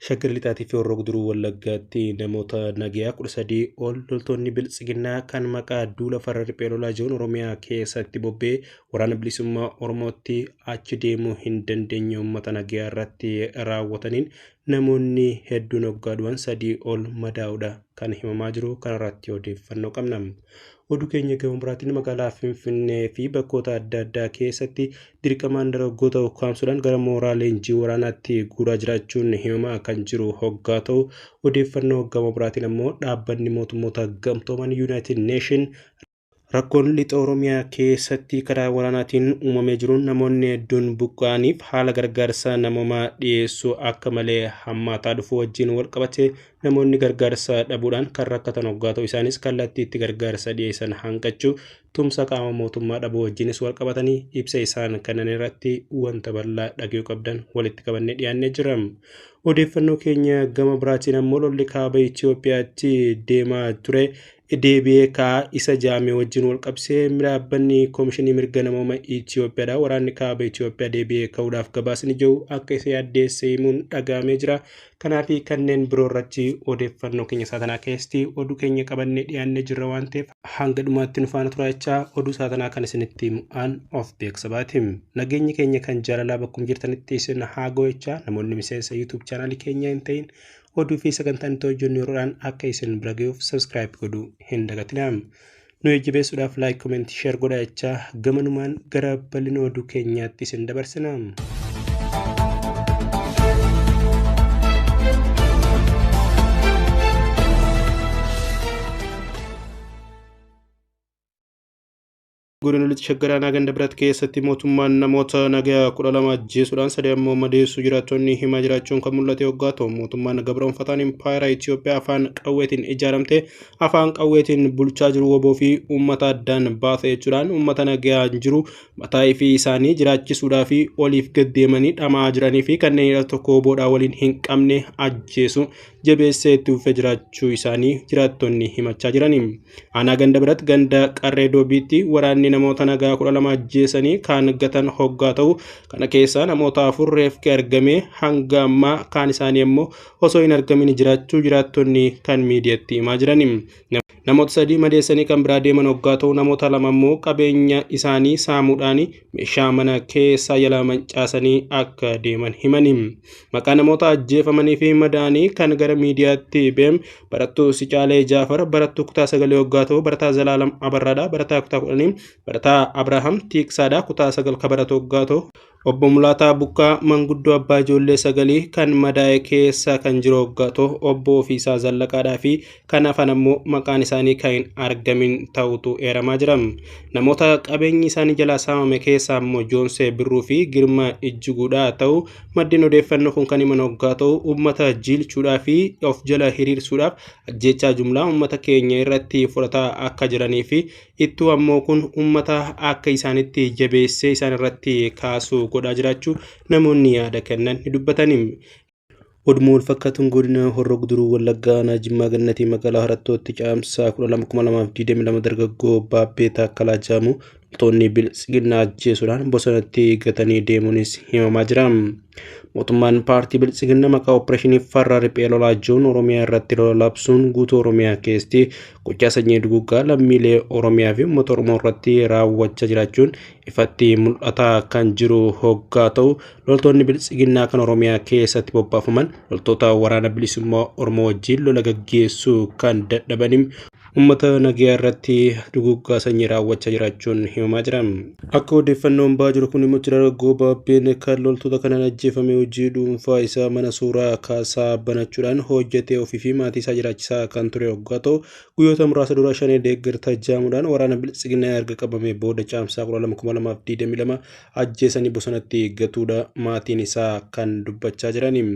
Shaggar lixaatii fi Horroo Guduruu Wallaggaatti namoota nagayaa 13 ol loltoonni Biltsiginnaa kan maqaa duula farra riphee lolaa jiran Oromiyaa keessatti bobba'ee waraana bilisummaa Oromootti achi deemuu hin dandeenye uummata nagayaa irratti raawwataniin namoonni hedduun waggaa du'an 3 ol madaa'uudha kan himamaa jiru. Kanarratti odeeffannoo qabna. Oduu keenya gama biraatiin magaalaa Finfinnee fi bakkoota adda addaa keessatti dirqamaan dargaggoota ukkaamsuudhaan gara mooraa leenjii waraanaatti guuraa jiraachuun himamaa kan jiru hoggaa ta'u, odeeffannoo gama biraatiin ammoo dhaabbanni mootummoota gamtooman United Nation rakkoon lixa Oromiyaa keessatti karaa waraanaatiin uumamee jiruun namoonni hedduun buqqa'aniif haala gargaarsa namoomaa dhiyeessuu akka malee hammaataa dhufu wajjin walqabate namoonni gargaarsa dhabuudhaan kan rakkatan hoggaa ta'u, isaanis kallattii itti gargaarsa dhiyeessan hanqachuu tumsa qaama mootummaa dhabuu wajjinis walqabatanii ibsa isaan kennan irratti wanta bal'aa dhaga'uu qabdan walitti qabannee dhiyaannee jirra. Odeeffannoo keenya gama biraatiin ammoo lolli kaaba Itoophiyaatti deemaa ture deebi'ee ka'aa isa jaamee wajjin walqabsee dhaabbanni koomishinii mirga namoomaa Itoophiyaadha. Waraanni kaaba Itoophiyaa deebi'ee ka'uudhaaf gabaasni jiru akka isa yaaddeessee himuun dhaga'amee jira. Kanaafi kanneen biroo irratti odeeffannoo keenya saatanaa keessatti oduu keenya qabannee dhiyaannee jirra waan ta'eef hanga dhumaatti nu faana turaa jechaa oduu saatanaa kan isinitti himu'aan of beeksabaati. Nageenyi keenya kan jaalalaa bakkuma jirtanitti isin haa ga'u jechaa namoonni miseensa YouTube chaanaalii keenya hin ta'in oduu fi sagantaan itti hojjennu yeroodhaan akka isin bira ga'uuf subscribe godhuu hin dagatinaa. Nu jabeessuudhaaf like, comment, share godhaa jechaa gamanumaan gara bal'ina oduu keenyaatti isin dabarsina. Godina Lixa Shaggar Aanaa Ganda Birat keessatti mootummaan namoota nagaa 12 ajjeesuudhaan 3 ammoo madeessuu jiraattonni himaa jiraachuun kan mul'ate hoggaa ta'u, mootummaan gabroonfataan impaayera Itoophiyaa afaan qawweetiin ijaaramte afaan qawweetiin bulchaa jiru woboo fi uummata addaan baasa jechuudhaan uummata nagaa jiru mataa fi isaanii jiraachisuudhaa fi oliif gaddeemanii dhamaa jiranii fi kanneen tokko woboodhaa waliin hin qabne ajjeesu jabeessee itti uffe jiraachuu isaanii jiraattonni himachaa jiranii. Aanaa Ganda Birat ganda Qarree Doobiitti waraanni namoota nagaa 12 ajjeesanii kan gatan hoggaa ta'u, kana keessaa namoota 4 reeffi argame hanga ammaa kaan isaanii immoo osoo hin argamin jiraachuu jiraattonni kan miidiyaatti himaa jiranii. Namoota 3 madeessanii kan biraa deeman hoggaa ta'u, namoota 2 immoo qabeenya isaanii saamuudhaan meeshaa mana keessa yala mancaasanii akka deeman himanii. Maqaa namoota ajjeefamanii fi madaanii kan gara miidiyaatti beem barattuu Sicaalee Jaafar barattuu kutaa 9 hoggaa ta'u, barataa Zalaalam Abarraadha barataa kutaa 10, barataa Abrahaam Tiiksaadha kutaa 9 kabaratu hoggaa ta'u, obbo Mulaataa Bukkaa manguddoo abbaa ijoollee 9 kan madaa'e keessa kan jiru hoggaa ta'u, obbo Ofiisaa Zallaqaadhaa fi kan hafan ammoo maqaan isaanii kan hin argamin ta'utu eeramaa jira. Namoota qabeenyi isaanii jalaa saamame keessaa ammoo Joonsee Birruu fi Girmaa Ijjiguudhaa ta'u, maddeen odeeffannoo kun kan himan hoggaa ta'u, uummata jilchuudhaa fi of jala hiriirsuudhaaf ajjechaa jumlaa uummata keenya irratti fudhataa akka jiranii fi ittuu ammoo kun uummata akka isaanitti jabeessee isaan irratti kaasuu godhaa jiraachuu namoonni yaada kennan ni dubbatanii. Oduma wal fakkaatuun godina Horroo Guduruu Wallaggaa Aanaa Jimmaa Gannatii magaalaa Harattootti caamsaa 12/2022 dargaggoo Baabbee Taakkalaa jedhamu loltoonni Biltsiginnaa ajjeesuudhaan bosonatti gatanii deemuunis himamaa jira. Mootummaan paartii Biltsiginnaa maqaa opereeshinii farra riphee lolaa jiruun Oromiyaa irratti lola labsuun guutuu Oromiyaa keessatti gochaa sanyii duguggaa lammiilee Oromiyaa fi uummata Oromoo irratti raawwachaa jiraachuun ifatti mul'ataa kan jiru hoggaa ta'u, loltoonni Biltsiginnaa kan Oromiyaa keessatti bobbaafaman loltoota waraana bilisummaa Oromoo wajjin lola gaggeessuu kan dadhabaniin uummata nagaa irratti duguggaa sanyii raawwachaa jiraachuun himamaa jira. Akka odeeffannoon ba'aa jiru kun immoo dargaggoo Baabbeen kan loltoota kanaan ajjeefame hojii dhuunfaa isaa mana suuraa kaasaa banachuudhaan hojjetee ofii fi maatii isaa jiraachisaa kan ture hoggaa ta'u, guyyoota muraasa dura shanee deeggartaa jaamuudhaan waraana Biltsiginnaa erga qabame booda caamsaa 12/2022 ajjeesanii bosonatti gatuudha maatiin isaa kan dubbachaa jiranii.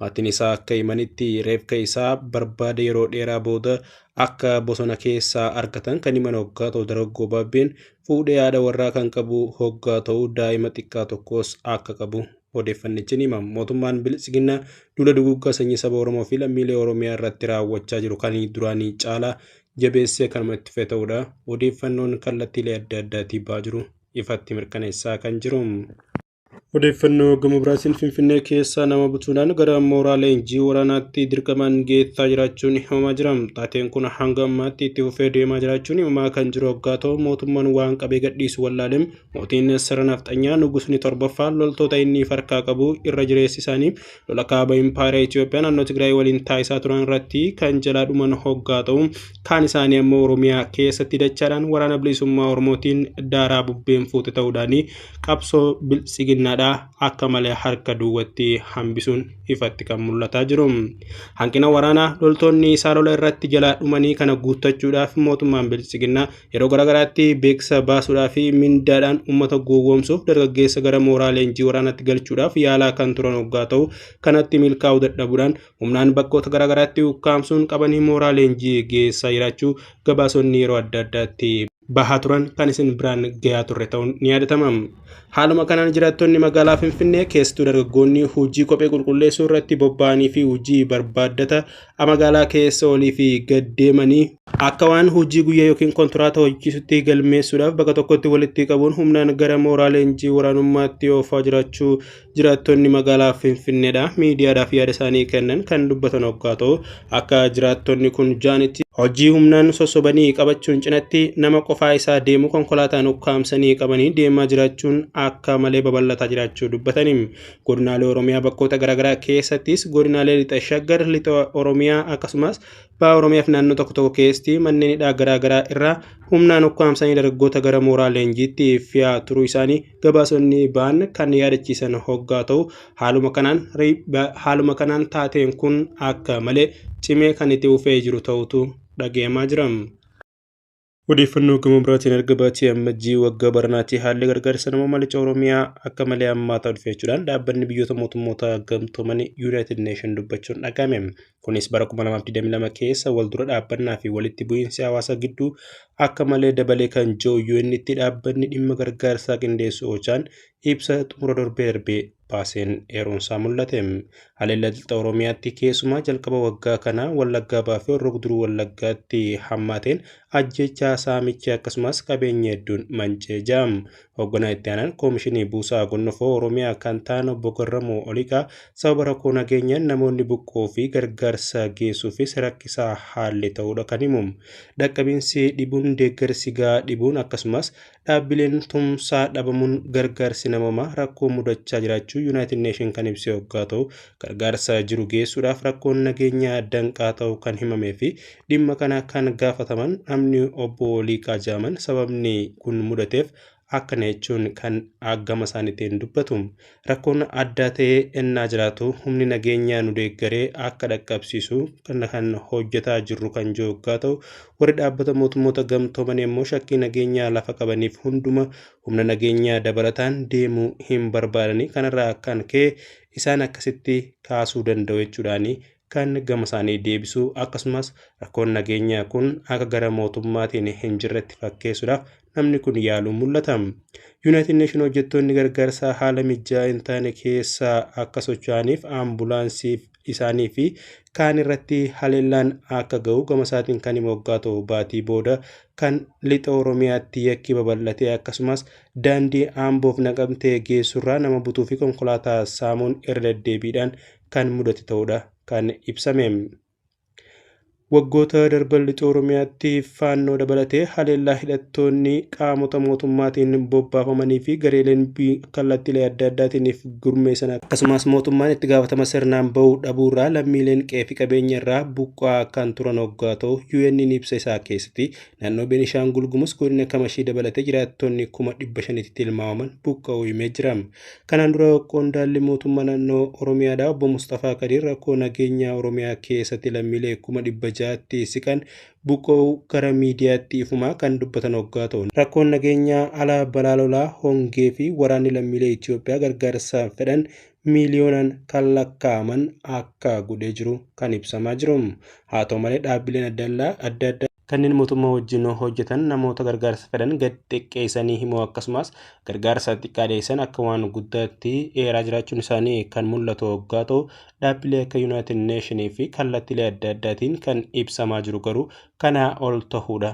Maatiin isaa akka himanitti reeffa isaa barbaada yeroo dheeraa booda akka bosona keessaa argatan kan himan hoggaa ta'u, dargaggoo Baabbeen fuudhee haadha warraa kan qabu hoggaa ta'u, daa'ima xiqqaa tokkos akka qabu odeeffannichi ni hima. Mootummaan Biltsiginnaa duula duguggaa sanyii saba Oromoo fi lammiilee Oromiyaa irratti raawwachaa jiru kan duraanii caalaa jabeessee kanuma itti fufee ta'uudha odeeffannoon kallattiilee adda addaatii ba'aa jiru ifatti mirkaneessaa kan jiru. Odeeffannoo gama biraatiin Finfinnee keessaa nama butuudhaan gara mooraa leenjii waraanaatti dirqamaan geessaa jiraachuun himamaa jira. Taateen kun hanga ammaatti itti fufee deemaa jiraachuun himamaa kan jiru waggaa ta'u mootummaan waan qabee gadhiisu wallaaleen mootiin sirna nafxanyaa Nugusni torbaffaa loltoota inni farkaa qabu irra jireessi isaanii lola kaaba impaayera Itoophiyaa naannoo Tigraay waliin taasisaa turan irratti kan jalaa dhuman waggaa ta'u kaan isaanii ammoo Oromiyaa keessatti dachaadhaan waraana bilisummaa Oromootiin daaraa bubbeen fuute ta'uudhaan qabsoo biltsiginnaadha akka malee harka duwwaatti hambisuun ifatti kan mul'ataa jiru. Hanqina waraanaa loltoonni isaa lola irratti jalaa dhumanii kana guuttachuudhaaf mootummaan biltsiginnaa yeroo garaagaraatti beeksisa baasuudhaaf mindaadhaan uummata gowwoomsuuf dargaggeessa gara mooraa leenjii waraanaatti galchuudhaaf yaalaa kan turan waggaa ta'u kanatti milkaa'uu dadhabuudhaan humnaan bakkoota garaagaraatti ukkaamsuun qabanii mooraa leenjii geessaa jiraachuu gabaasonni yeroo adda addaatti bahaa turan kan isin biraan gahaa turre ta'uun ni yaadatama. Haaluma kanaan jiraattonni magaalaa Finfinnee keessattuu dargaggoonni hojii kophee qulqulleessuu irratti bobba'anii fi hojii barbaaddata magaalaa keessa olii fi gad deemanii akka waan hojii guyyaa yookiin kontiraata hojjechuutti galmeessuudhaaf bakka tokkotti walitti qabuun humnaan gara mooraa leenjii waraanummaatti oofaa jiraachuu jiraattonni magaalaa Finfinneedha miidiyaadhaaf yaada isaanii kennan kan dubbatan waggaa ta'u akka jiraattonni kun jaanitti hojii humnaan sossobanii qabachuun cinatti nama qofaa isaa deemu konkolaataan ukkaamsanii qabanii deemaa jiraachuun akka malee babal'ataa jiraachuu dubbatanii godinaalee Oromiyaa bakkoota garaagaraa keessattis godinaalee lixa Shaggar lixa Oromiyaa akkasumas ba'a Oromiyaa fi naannoo tokko tokko keessatti manneen hidhaa garaagaraa irraa humnaan ukkaamsanii dargaggoota gara mooraa leenjiitti fe'aa turuu isaanii gabaasonni ba'an kan yaadachiisan waggaa ta'u haaluma kanaan taateen kun akka malee cimee kan itti fufee jiru ta'utu dhagahamaa jira. Odeeffannoo gama biraatiin erga baatii ammajjii waggaa baranaatti haalli gargaarsa namoomaa lixa Oromiyaa akka malee hammaataa dhufe jechuudhaan dhaabbanni biyyoota mootummoota gamtooman United Nation dubbachuun dhagahame. Kunis bara 2022 keessa waldura dhaabbannaa fi walitti bu'iinsi hawaasa gidduu akka malee dabalee kan jiru UN'tti dhaabbanni dhimma gargaarsaa qindeessu Ochaan ibsa xumura darbee baaseen eeruunsaa mul'ate. Haleellaa lixa Oromiyaatti keessumaa jalqaba waggaa kana Wallaggaa baafee Horroo Guduruu Wallaggaatti hammaateen ajjechaa saamichi akkasumas qabeenya hedduun mancee jira. Hoogganaa itti aanaan koomishinii buusaa gonfoo Oromiyaa kan ta'an obbo Garramuu Oliiqaa sababa rakkoo nageenyaan namoonni buqqoo fi gargaarsa geessuufis rakkisaa haalli ta'uudha kan himu. Dhaqqabiinsi dhibuun deeggarsi gahaa dhibuun akkasumas dhaabbileen tumsaa dhabamuun gargaarsi namoomaa rakkoo mudachaa jiraachuu United Nation kan ibse waggaa ta'u gargaarsa jiru geessuudhaaf rakkoon nageenyaa danqaa ta'u kan himamee fi dhimma kana kan gaafataman namni obbo Oliiqaa jedhaman sababni kun mudateef akkana jechuun kan gama isaaniitiin dubbatu. Rakkoon addaa ta'ee ennaa jiraatu humni nageenyaa nu deeggaree akka dhaqqabsiisu kan hojjetaa jirru kan jiru waggaa ta'u warri dhaabbata mootummoota gamtooman immoo shakkii nageenyaa lafa qabaniif hunduma humna nageenyaa dabalataan deemuu hin barbaadanii kanarraa kan ka'e isaan akkasitti kaasuu danda'u jechuudhaani kan gama isaanii deebisuu akkasumas rakkoon nageenyaa kun akka gara mootummaatiin hin jirretti fakkeessuudhaaf namni kun yaaluun mul'ata. United Nation hojjettoonni gargaarsaa haala mijaa'aa hin taane keessa akka socho'aniif ambulaansii isaanii fi kaan irratti haleellaan akka ga'u gama isaatiin kan himu waggaa ta'u baatii booda kan lixa Oromiyaatti yakki babal'ate akkasumas daandii Amboof Naqamtee geessurraa nama butuu fi konkolaataa saamuun irra deddeebiidhaan kan mudate ta'uudha kan ibsame. Waggoota darban lixa Oromiyaatti faannoo dabalatee haleellaa hidhattoonni qaamota mootummaatiin bobbaafamanii fi gareeleen kallattiilee adda addaatiin gurmeessan akkasumas mootummaan itti gaafatama sirnaan bahuu dhabuurraa lammiileen qe'ee fi qabeenya irraa buqqa'aa kan turan waggaa ta'u UN'n ibsa isaa keessatti naannoo Beenishaangul Gumuz godina Kamashii dabalatee jiraattonni 500,000tti tilmaamaman buqqa'uu himee jira. Kanaan dura qondaalli mootummaa naannoo Oromiyaadhaa obbo Mustafaa Kadiir rakkoo nageenyaa Oromiyaa keessatti lammiilee 100,000 siqan buqqa'uu gara miidiyaatti ifumaa kan dubbatan waggaa ta'u rakkoon nageenyaa alaa balaa lolaa hongee fi waraanni lammiilee Itoophiyaa gargaarsa fedhan miiliyoonaan kan lakkaa'aman akka godhee jiru kan ibsamaa jiru. Haa ta'u malee dhaabbileen adda addaa kanneen mootummaa wajjin hojjetan namoota gargaarsa fedhan gad xiqqeessanii himuu akkasumas gargaarsa xiqqaadeessan akka waan guddaatti eeraa jiraachuun isaanii kan mul'atu waggaa ta'u dhaabbilee akka United Nation fi kallattiilee adda addaatiin kan ibsamaa jiru garuu kanaa ol ta'uudha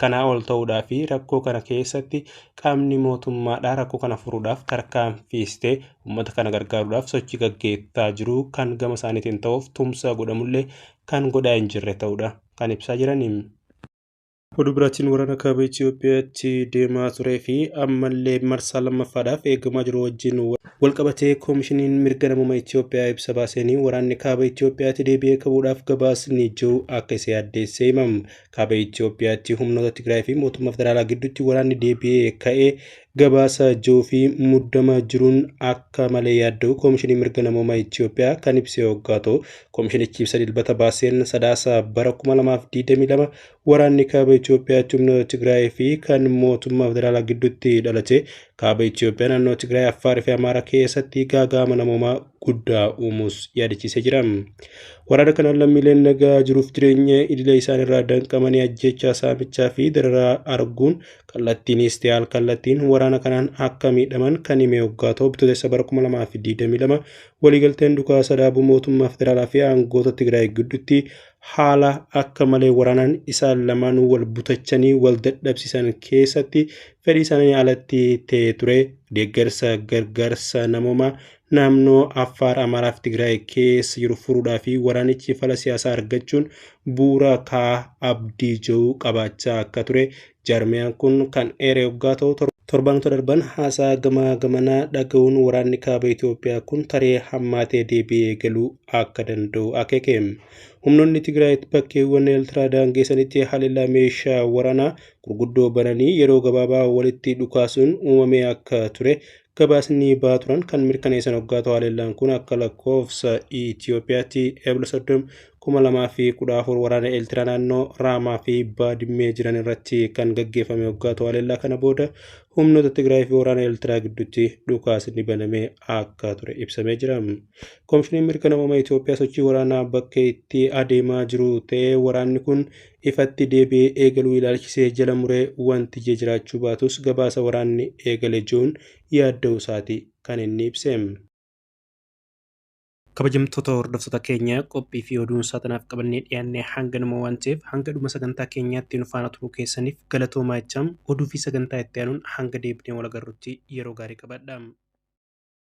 kanaa ol ta'uudhaa fi rakkoo kana keessatti qaamni mootummaadhaa rakkoo kana furuudhaaf tarkaanfiistee uummata kana gargaaruudhaaf sochii gaggeessaa jiru kan gama isaaniitiin ta'uuf tumsa godhamullee kan godhaa hin jirre ta'uudha kan ibsaa jiraniin. Oduu biraatiin waraana kaaba Itoophiyaatti deemaa turee fi ammallee marsaa lammaffaadhaaf eegamaa jiru wajjin walqabatee koomishiniin mirga namummaa Itoophiyaa ibsa baaseenii waraanni kaaba Itoophiyaatti deebi'ee qabuudhaaf gabaasni jiru akka isa yaaddeessee himamu. Kaaba Itoophiyaatti humnoota Tigraay fi mootummaa federaalaa gidduutti waraanni deebi'ee ka'ee gabaasa jiru fi muddama jiruun akka malee yaadda'u koomishinii mirga namummaa Itoophiyaa kan ibse yoggaa ta'u koomishinichi ibsa dilbata baaseen sadaasa bara 2022 waraanni kaaba Itoophiyaatti humnoota Tigraay fi kan mootummaa federaalaa gidduutti dhalate kaaba Itoophiyaa naannoo Tigraay Affaarii fi Amaaraa keessatti gaaga'ama namummaa guddaa uumuus yaadachiisee jira. Waraana kanaan lammiileen nagaa jiruuf jireenya idilee isaaniirraa danqamanii ajjechaa saamichaa fi dararaa arguun kallattiinis ta'e al-kallattiin waraana kanaan akka miidhaman kan hime yoggaa ta'u bitootessa bara 2022 waliigalteen dhukaasa dhaabuu mootummaa federaalaa fi aangoota Tigraay gidduutti haala akka malee waraanaan isaan lamaanuu wal butachanii wal dadhabsiisan keessatti fedhii isaanii alatti ta'ee ture deeggarsa gargaarsa namoomaa naannoo Affaar Amaaraa fi Tigraay keessa jiru furuudhaa fi waraanichi fala siyaasaa argachuun bu'uura kaa'aa abdii jiru qabaachaa akka ture jaarmiyaan kun kan eere yoggaa ta'u torbaanota darban haasaa gamanaa dhaga'uun waraanni kaaba Itoophiyaa kun taree hammaatee deebi'ee galuu akka danda'u akeeke. Humnoonni Tigraay bakkeewwan Eertiraa daangeessanitti haleellaa meeshaa waraanaa gurguddoo bananii yeroo gabaabaa walitti dhukaasuun uumamee akka ture gabaasni ba'aa turan kan mirkaneessan yoggaa ta'u haleellaan kun akka lakkoofsa Itoophiyaatti eebila 30/2014 waraana Eertiraa naannoo Raamaa fi Baadimmee jiran irratti kan gaggeeffame yoggaa ta'u haleellaa kana booda humnoota Tigraay fi waraana Eertiraa gidduutti dhukaasni banamee akka ture ibsamee jira. Koomishiniin mirga namummaa Itoophiyaa sochii waraanaa bakka itti adeemaa jiru ta'ee waraanni kun ifatti deebi'ee eegaluu ilaalchisee jala muree wanti jiraachuu baatus gabaasa waraanni eegale jiruun yaadda'uu isaati kan inni ibse. Kabajamtoota hordoftoota keenya qophii fi oduun saatanaaf qabannee dhiyaannee hanga nama waan ta'eef hanga dhuma sagantaa keenyaatti nu faana turuu keessaniif galatoomaa jechaa oduu fi sagantaa itti aanuun hanga deebinee wal agarrutti yeroo gaarii qabadhaa.